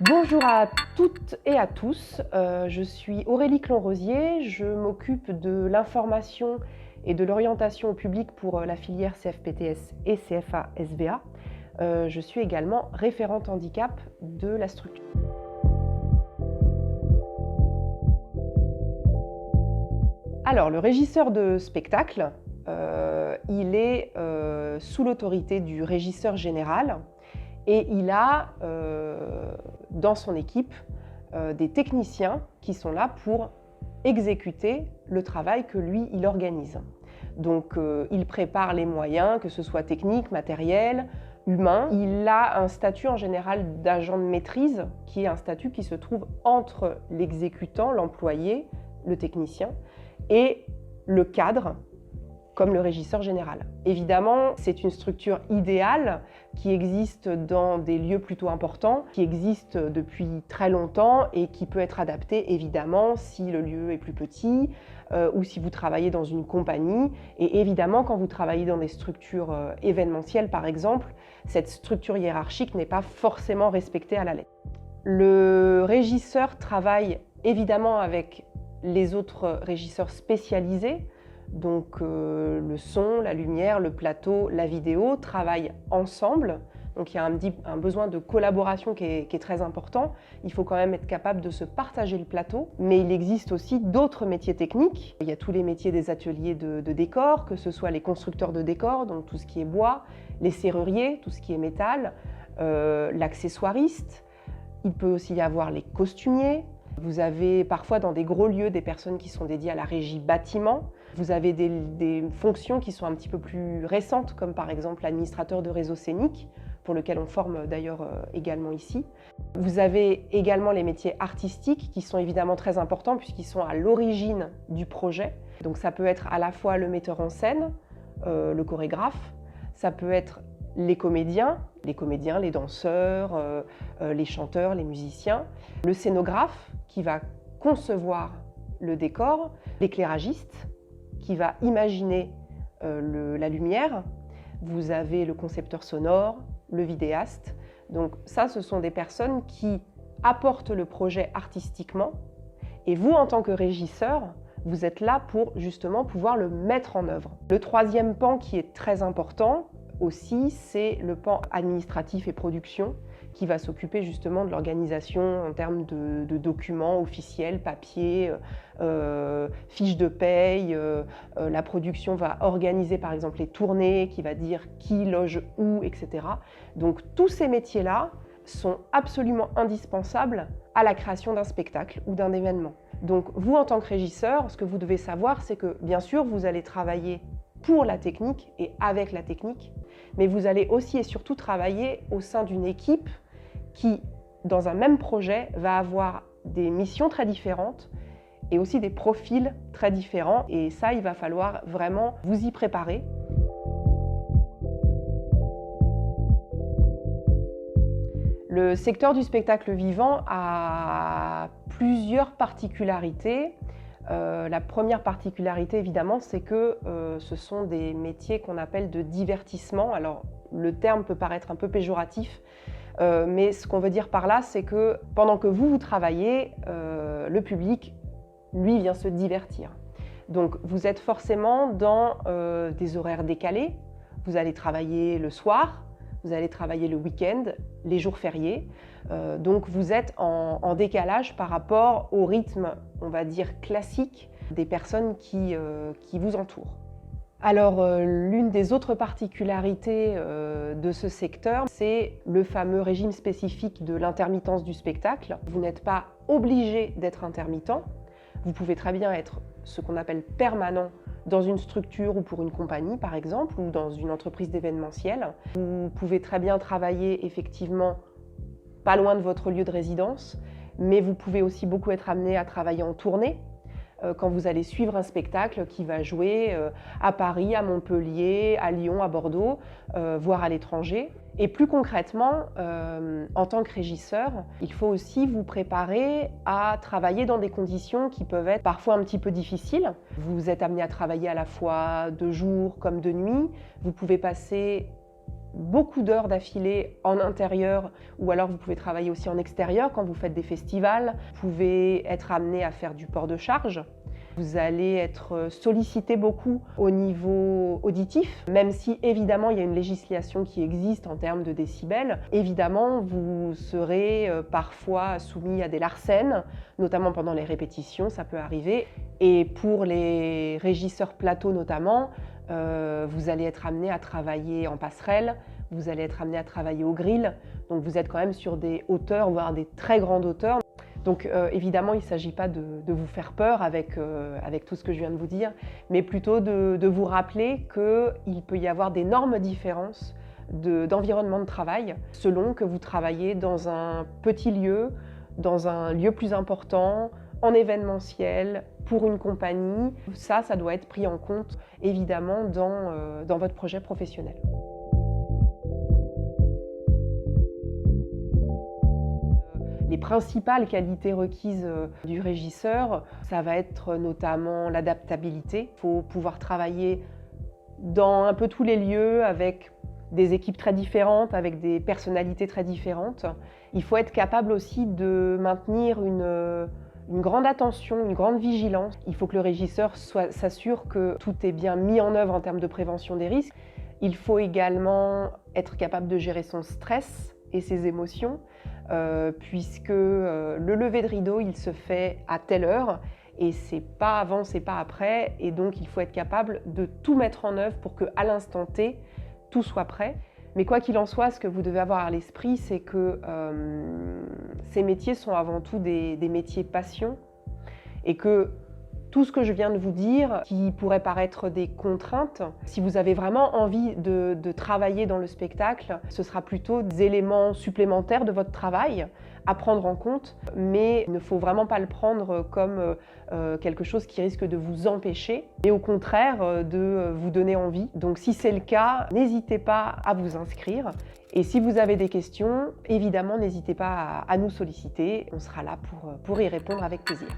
Bonjour à toutes et à tous, je suis Aurélie Clon-Rosier, je m'occupe de l'information et de l'orientation au public pour la filière CFPTS et CFA-SVA. Je suis également référente handicap de la structure. Alors, le régisseur de spectacle, il est sous l'autorité du régisseur général et il a dans son équipe des techniciens qui sont là pour exécuter le travail que lui, il organise. Donc, il prépare les moyens, que ce soit technique, matériel, humain. Il a un statut en général d'agent de maîtrise, qui est un statut qui se trouve entre l'exécutant, l'employé, le technicien, et le cadre, comme le régisseur général. Évidemment, c'est une structure idéale qui existe dans des lieux plutôt importants, qui existe depuis très longtemps et qui peut être adaptée évidemment si le lieu est plus petit ou si vous travaillez dans une compagnie. Et évidemment, quand vous travaillez dans des structures événementielles par exemple, cette structure hiérarchique n'est pas forcément respectée à la lettre. Le régisseur travaille évidemment avec les autres régisseurs spécialisés. Donc le son, la lumière, le plateau, la vidéo travaillent ensemble. Donc il y a un besoin de collaboration qui est très important. Il faut quand même être capable de se partager le plateau. Mais il existe aussi d'autres métiers techniques. Il y a tous les métiers des ateliers de décor, que ce soit les constructeurs de décors, donc tout ce qui est bois, les serruriers, tout ce qui est métal, l'accessoiriste. Il peut aussi y avoir les costumiers. Vous avez parfois dans des gros lieux des personnes qui sont dédiées à la régie bâtiment. Vous avez des fonctions qui sont un petit peu plus récentes, comme par exemple l'administrateur de réseau scénique, pour lequel on forme d'ailleurs également ici. Vous avez également les métiers artistiques qui sont évidemment très importants puisqu'ils sont à l'origine du projet. Donc ça peut être à la fois le metteur en scène, le chorégraphe, ça peut être les comédiens, les danseurs, les chanteurs, les musiciens, le scénographe qui va concevoir le décor, l'éclairagiste qui va imaginer la lumière, vous avez le concepteur sonore, le vidéaste. Donc ça, ce sont des personnes qui apportent le projet artistiquement et vous, en tant que régisseur, vous êtes là pour justement pouvoir le mettre en œuvre. Le troisième pan qui est très important aussi, c'est le pan administratif et production qui va s'occuper justement de l'organisation en termes de documents officiels, papier, fiches de paye. La production va organiser par exemple les tournées, qui va dire qui loge où, etc. Donc tous ces métiers-là sont absolument indispensables à la création d'un spectacle ou d'un événement. Donc vous, en tant que régisseur, ce que vous devez savoir, c'est que bien sûr, vous allez travailler pour la technique et avec la technique, mais vous allez aussi et surtout travailler au sein d'une équipe qui, dans un même projet, va avoir des missions très différentes et aussi des profils très différents. Et ça, il va falloir vraiment vous y préparer. Le secteur du spectacle vivant a plusieurs particularités. La première particularité, évidemment, c'est que ce sont des métiers qu'on appelle de divertissement. Alors, le terme peut paraître un peu péjoratif, mais ce qu'on veut dire par là, c'est que pendant que vous travaillez, le public, lui, vient se divertir. Donc, vous êtes forcément dans des horaires décalés. Vous allez travailler le soir, vous allez travailler le week-end, les jours fériés. Donc vous êtes en décalage par rapport au rythme, on va dire, classique des personnes qui vous entourent. Alors, l'une des autres particularités de ce secteur, c'est le fameux régime spécifique de l'intermittence du spectacle. Vous n'êtes pas obligé d'être intermittent. Vous pouvez très bien être ce qu'on appelle permanent dans une structure ou pour une compagnie par exemple, ou dans une entreprise d'événementiel. Vous pouvez très bien travailler effectivement pas loin de votre lieu de résidence, mais vous pouvez aussi beaucoup être amené à travailler en tournée quand vous allez suivre un spectacle qui va jouer à Paris, à Montpellier, à Lyon, à Bordeaux, voire à l'étranger. Et plus concrètement, en tant que régisseur, il faut aussi vous préparer à travailler dans des conditions qui peuvent être parfois un petit peu difficiles. Vous êtes amené à travailler à la fois de jour comme de nuit. Vous pouvez passer beaucoup d'heures d'affilée en intérieur, ou alors vous pouvez travailler aussi en extérieur quand vous faites des festivals. Vous pouvez être amené à faire du port de charge. Vous allez être sollicité beaucoup au niveau auditif, même si évidemment il y a une législation qui existe en termes de décibels. Évidemment, vous serez parfois soumis à des larcènes, notamment pendant les répétitions, ça peut arriver. Et pour les régisseurs plateau notamment, vous allez être amené à travailler en passerelle, vous allez être amené à travailler au grill, donc vous êtes quand même sur des hauteurs, voire des très grandes hauteurs. Donc évidemment, il ne s'agit pas de vous faire peur avec tout ce que je viens de vous dire, mais plutôt de vous rappeler qu'il peut y avoir d'énormes différences d'environnement de travail selon que vous travaillez dans un petit lieu, dans un lieu plus important, en événementiel, pour une compagnie. Ça doit être pris en compte évidemment dans votre projet professionnel. Les principales qualités requises du régisseur, ça va être notamment l'adaptabilité. Il faut pouvoir travailler dans un peu tous les lieux avec des équipes très différentes, avec des personnalités très différentes. Il faut être capable aussi de maintenir une grande attention, une grande vigilance. Il faut que le régisseur s'assure que tout est bien mis en œuvre en termes de prévention des risques. Il faut également être capable de gérer son stress et ses émotions, puisque le lever de rideau, il se fait à telle heure, et c'est pas avant, c'est pas après, et donc il faut être capable de tout mettre en œuvre pour qu'à l'instant T, tout soit prêt. Mais quoi qu'il en soit, ce que vous devez avoir à l'esprit, c'est que ces métiers sont avant tout des métiers passion, et que tout ce que je viens de vous dire, qui pourrait paraître des contraintes, si vous avez vraiment envie de travailler dans le spectacle, ce sera plutôt des éléments supplémentaires de votre travail à prendre en compte, mais il ne faut vraiment pas le prendre comme quelque chose qui risque de vous empêcher, mais au contraire de vous donner envie. Donc si c'est le cas, n'hésitez pas à vous inscrire. Et si vous avez des questions, évidemment, n'hésitez pas à nous solliciter. On sera là pour y répondre avec plaisir.